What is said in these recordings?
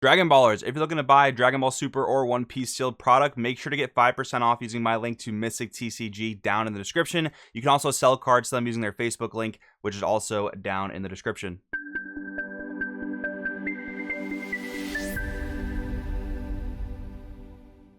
Dragon Ballers, if you're looking to buy Dragon Ball Super or One Piece sealed product, make sure to get 5% off using my link to Mystic TCG down in the description. You can also sell cards to them using their Facebook link, which is also down in the description.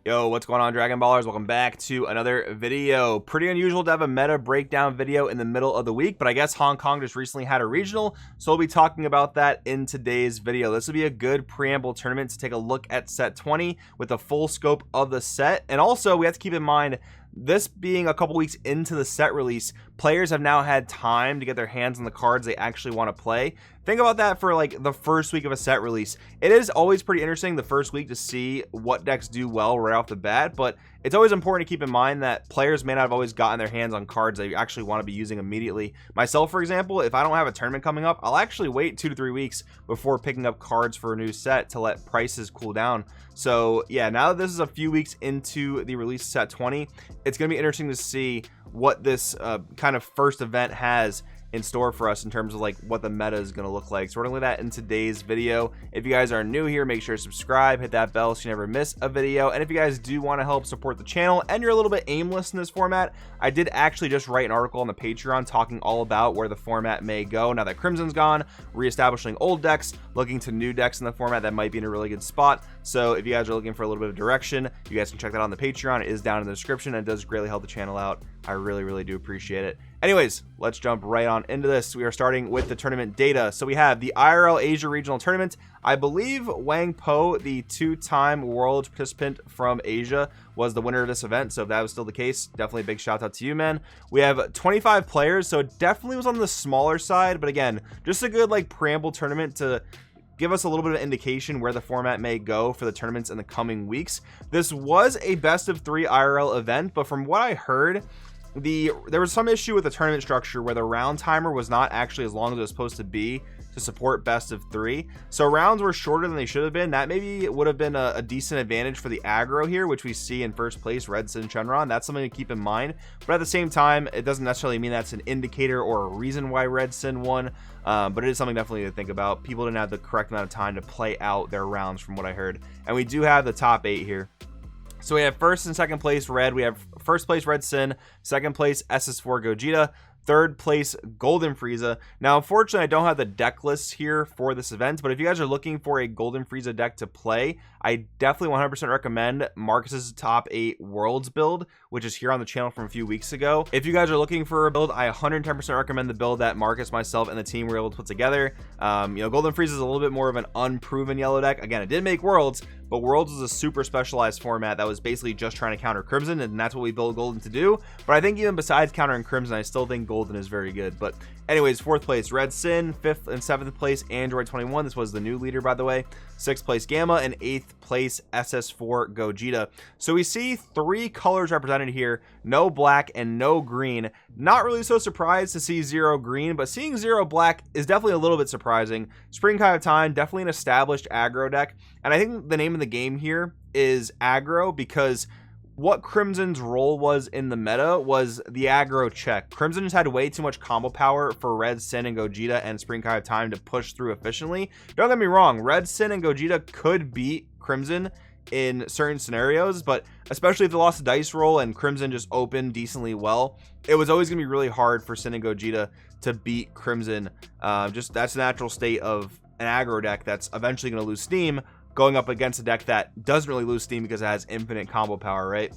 Yo, what's going on, Dragon Ballers? Welcome back to another video. Pretty unusual to have a meta breakdown video in the middle of the week, but I guess Hong Kong just recently had a regional, so we'll be talking about that in today's video. This will be a good preamble tournament to take a look at set 20 with the full scope of the set. And also, we have to keep in mind, this being a couple weeks into the set release, players have now had time to get their hands on the cards they actually want to play. Think about that for like the first week of a set release. It is always pretty interesting the first week to see what decks do well right off the bat, but it's always important to keep in mind that players may not have always gotten their hands on cards they actually want to be using immediately. Myself, for example, if I don't have a tournament coming up, I'll actually wait 2 to 3 weeks before picking up cards for a new set to let prices cool down. So yeah, now that this is a few weeks into the release of set 20, it's going to be interesting to see what this kind of first event has in store for us in terms of like what the meta is going to look like. So we're going to look at that in today's video. If you guys are new here, make sure to subscribe, hit that bell so you never miss a video. And if you guys do want to help support the channel and you're a little bit aimless in this format, I did actually just write an article on the Patreon talking all about where the format may go now that Crimson's gone, reestablishing old decks, looking to new decks in the format that might be in a really good spot. So if you guys are looking for a little bit of direction, you guys can check that out on the Patreon. It is down in the description and it does greatly help the channel out. I really do appreciate it. Anyways, let's jump right on into this. We are starting with the tournament data. So we have the IRL Asia Regional Tournament. I believe Wang Po, the 2-time world participant from Asia, was the winner of this event. So if that was still the case, definitely a big shout out to you, man. We have 25 players, so it definitely was on the smaller side. But again, just a good like preamble tournament to give us a little bit of indication where the format may go for the tournaments in the coming weeks. This was a best of 3 IRL event, but from what I heard, there was some issue with the tournament structure where the round timer was not actually as long as it was supposed to be to support best of 3. So rounds were shorter than they should have been. That maybe would have been a decent advantage for the aggro here, which we see in first place, Red Sin Shenron. That's something to keep in mind. But at the same time, it doesn't necessarily mean that's an indicator or a reason why Red Sin won. But it is something definitely to think about. People didn't have the correct amount of time to play out their rounds from what I heard. And we do have the top 8 here. So we have first and second place Red. We have first place Red Sin, second place SS4 Gogeta, third place Golden Frieza. Now, unfortunately, I don't have the deck lists here for this event, but if you guys are looking for a Golden Frieza deck to play, I definitely 100% recommend Marcus's top 8 Worlds build, which is here on the channel from a few weeks ago. If you guys are looking for a build, I 110% recommend the build that Marcus, myself, and the team were able to put together. Golden Frieza is a little bit more of an unproven yellow deck. Again, it did make Worlds, but Worlds was a super specialized format that was basically just trying to counter Crimson, and that's what we built Golden to do. But I think even besides countering Crimson, I still think Golden is very good. But anyways, 4th place Red Sin, 5th and 7th place Android 21. This was the new leader, by the way. 6th place Gamma, and 8th place SS4 Gogeta. So we see 3 colors represented here, no black and no green. Not really so surprised to see 0 green, but seeing 0 black is definitely a little bit surprising. Spring Kai of Time, definitely an established aggro deck, and I think the name of the game here is aggro because what Crimson's role was in the meta was the aggro check. Crimson just had way too much combo power for Red Sin and Gogeta and Spring Kai of Time to push through efficiently. Don't get me wrong, Red Sin and Gogeta could beat Crimson in certain scenarios, but especially if they lost the dice roll and Crimson just opened decently well, it was always going to be really hard for Sin and Gogeta to beat Crimson. Just that's the natural state of an aggro deck that's eventually going to lose steam, going up against a deck that doesn't really lose steam because it has infinite combo power, right?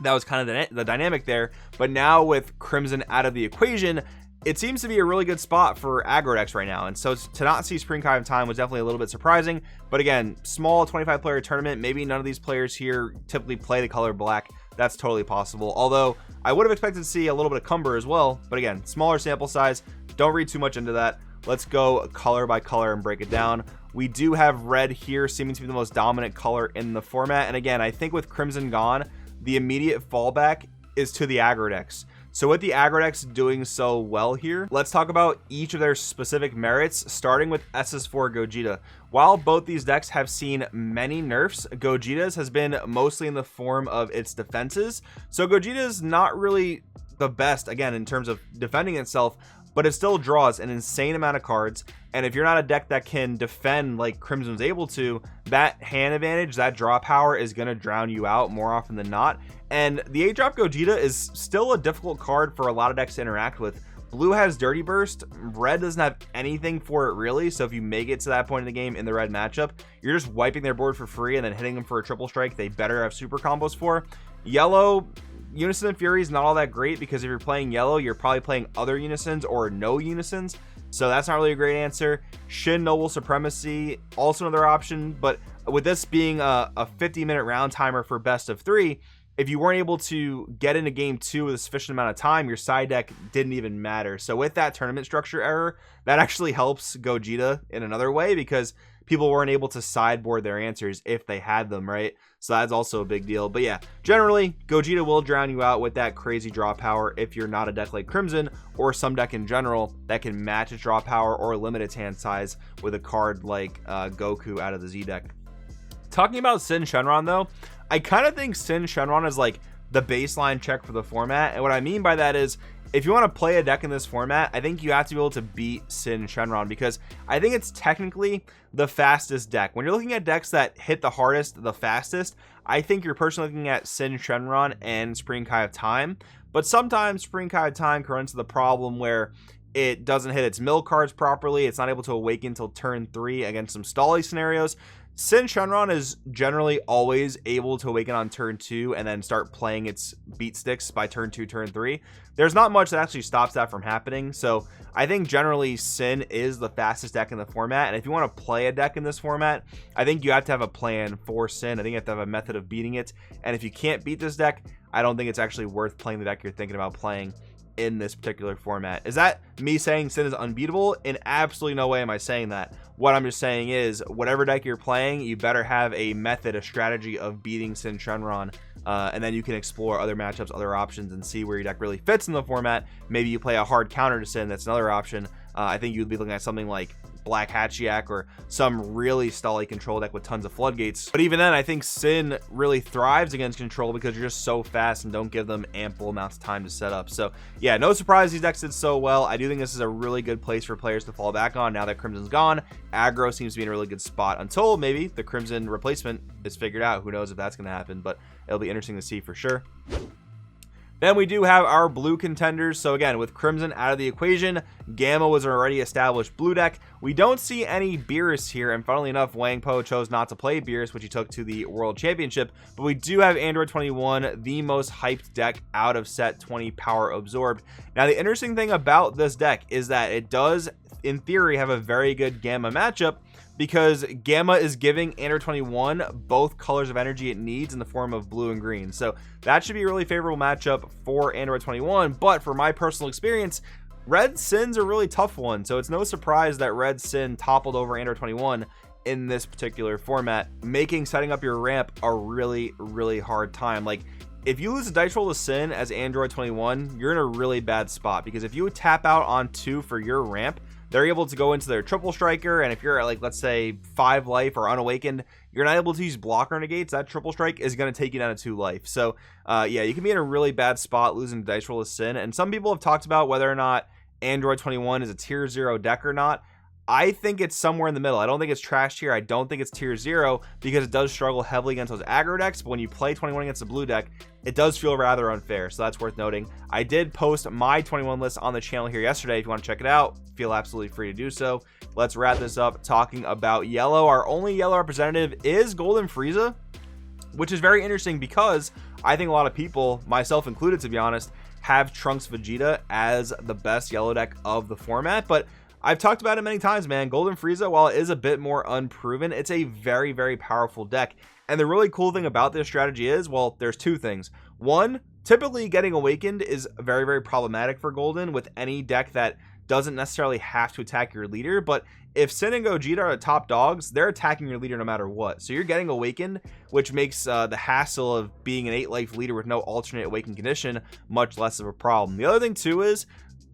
That was kind of the dynamic there. But now with Crimson out of the equation, it seems to be a really good spot for aggro decks right now. And so to not see Spring Kai of Time was definitely a little bit surprising. But again, small 25 player tournament, maybe none of these players here typically play the color black. That's totally possible. Although I would have expected to see a little bit of Cumber as well. But again, smaller sample size. Don't read too much into that. Let's go color by color and break it down. We do have red here seeming to be the most dominant color in the format. And again, I think with Crimson gone, the immediate fallback is to the aggro decks. So with the aggro decks doing so well here, let's talk about each of their specific merits, starting with SS4 Gogeta. While both these decks have seen many nerfs, Gogeta's has been mostly in the form of its defenses. So Gogeta's not really the best, again, in terms of defending itself, but it still draws an insane amount of cards. And if you're not a deck that can defend like Crimson's able to, that hand advantage, that draw power is going to drown you out more often than not. And the 8-drop Gogeta is still a difficult card for a lot of decks to interact with. Blue has Dirty Burst, red doesn't have anything for it really, so if you make it to that point in the game in the red matchup, you're just wiping their board for free and then hitting them for a triple strike they better have super combos for. Yellow, Unison and Fury is not all that great because if you're playing yellow, you're probably playing other Unisons or no Unisons, so that's not really a great answer. Shin Noble Supremacy, also another option, but with this being a 50-minute round timer for best of 3, if you weren't able to get into game 2 with a sufficient amount of time, your side deck didn't even matter. So with that tournament structure error, that actually helps Gogeta in another way because people weren't able to sideboard their answers if they had them, right? So that's also a big deal. But yeah, generally, Gogeta will drown you out with that crazy draw power if you're not a deck like Crimson or some deck in general that can match its draw power or limit its hand size with a card like Goku out of the Z deck. Talking about Sin Shenron though, I kind of think Sin Shenron is like the baseline check for the format. And what I mean by that is if you want to play a deck in this format, I think you have to be able to beat Sin Shenron because I think it's technically the fastest deck. When you're looking at decks that hit the hardest, the fastest, I think you're personally looking at Sin Shenron and Spring Kai of Time. But sometimes Spring Kai of Time can run into the problem where it doesn't hit its mill cards properly. It's not able to awaken until turn 3 against some stally scenarios. Sin Shenron is generally always able to awaken on turn 2 and then start playing its beat sticks by turn 2, turn 3. There's not much that actually stops that from happening. So I think generally Sin is the fastest deck in the format. And if you want to play a deck in this format, I think you have to have a plan for Sin. I think you have to have a method of beating it. And if you can't beat this deck, I don't think it's actually worth playing the deck you're thinking about playing in this particular format. Is that me saying Sin is unbeatable? In absolutely no way am I saying that. What I'm just saying is whatever deck you're playing, you better have a method, a strategy of beating Sin Shenron, and then you can explore other matchups, other options, and see where your deck really fits in the format. Maybe you play a hard counter to Sin, that's another option. I think you'd be looking at something like Black Hachiak or some really stally control deck with tons of floodgates. But even then, I think Sin really thrives against control because you're just so fast and don't give them ample amounts of time to set up. So yeah, no surprise these decks did so well. I do think this is a really good place for players to fall back on now that Crimson's gone. Aggro seems to be in a really good spot until maybe the Crimson replacement is figured out. Who knows if that's going to happen, but it'll be interesting to see for sure. Then we do have our blue contenders. So again, with Crimson out of the equation, Gamma was an already established blue deck. We don't see any Beerus here, and funnily enough, Wang Po chose not to play Beerus, which he took to the World Championship. But we do have Android 21, the most hyped deck out of set 20 power absorbed. Now, the interesting thing about this deck is that it does, in theory, have a very good Gamma matchup, because Gamma is giving Android 21 both colors of energy it needs in the form of blue and green. So that should be a really favorable matchup for Android 21. But for my personal experience, Red Sin's a really tough one. So it's no surprise that Red Sin toppled over Android 21 in this particular format, making setting up your ramp a really, really hard time. Like, if you lose a dice roll to Sin as Android 21, you're in a really bad spot, because if you tap out on 2 for your ramp, they're able to go into their triple striker, and if you're at, like, let's say 5 life or unawakened, you're not able to use blocker negates. That triple strike is going to take you down to 2 life. So yeah, you can be in a really bad spot losing dice roll to Sin. And some people have talked about whether or not Android 21 is a tier 0 deck or not. I think it's somewhere in the middle. I don't think it's trashed here. I don't think it's tier 0 because it does struggle heavily against those aggro decks. But when you play 21 against the blue deck, it does feel rather unfair. So that's worth noting. I did post my 21 list on the channel here yesterday. If you want to check it out, feel absolutely free to do so. Let's wrap this up talking about yellow. Our only yellow representative is Golden Frieza, which is very interesting because I think a lot of people, myself included to be honest, have Trunks Vegeta as the best yellow deck of the format. But I've talked about it many times, man. Golden Frieza, while it is a bit more unproven, it's a very, very powerful deck. And the really cool thing about this strategy is, well, there's 2 things. One, typically getting awakened is very, very problematic for Golden with any deck that doesn't necessarily have to attack your leader. But if Sin and Gogeta are the top dogs, they're attacking your leader no matter what. So you're getting awakened, which makes the hassle of being an 8 life leader with no alternate awakened condition much less of a problem. The other thing too is,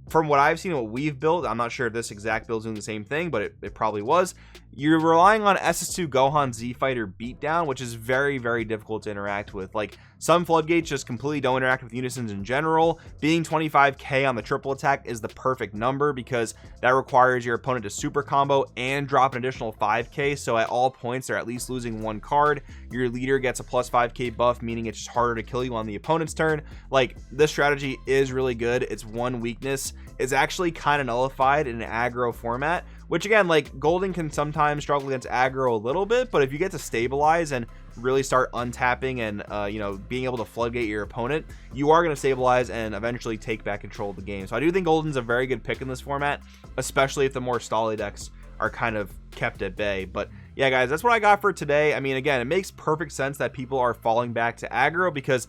from what I've seen and what we've built, I'm not sure if this exact build's doing the same thing, but it probably was. You're relying on SS2 Gohan Z Fighter beatdown, which is very, very difficult to interact with. Like, some floodgates just completely don't interact with unisons in general. Being 25k on the triple attack is the perfect number because that requires your opponent to super combo and drop an additional 5k, so at all points they're at least losing one card. Your leader gets a plus 5k buff, meaning it's just harder to kill you on the opponent's turn. Like, this strategy is really good. Its one weakness is actually kind of nullified in an aggro format, which again, like, Golden can sometimes struggle against aggro a little bit, but if you get to stabilize and really start untapping and you know, being able to floodgate your opponent, you are going to stabilize and eventually take back control of the game. So I do think Golden's a very good pick in this format, especially if the more stally decks are kind of kept at bay. But yeah, guys, that's what I got for today. I mean, again, it makes perfect sense that people are falling back to aggro because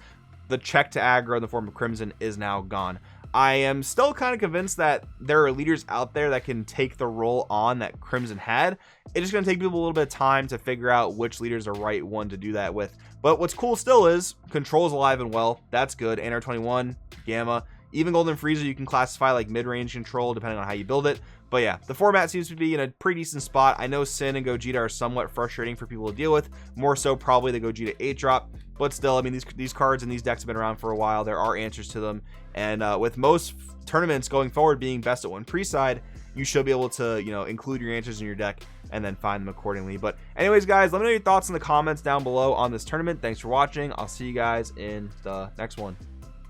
the check to aggro in the form of Crimson is now gone. I am still kind of convinced that there are leaders out there that can take the role on that Crimson had. It's just going to take people a little bit of time to figure out which leader's the right one to do that with. But what's cool still is Control's alive and well. That's good. NR 21, Gamma, even Golden Frieza you can classify like mid-range control depending on how you build it. But yeah, the format seems to be in a pretty decent spot. I know Sin and Gogeta are somewhat frustrating for people to deal with, more so probably the Gogeta 8-drop, but still, I mean, these cards and these decks have been around for a while. There are answers to them, and with most tournaments going forward being best at one pre-side, you should be able to, you know, include your answers in your deck and then find them accordingly. But anyways, guys, let me know your thoughts in the comments down below on this tournament. Thanks for watching. I'll see you guys in the next one.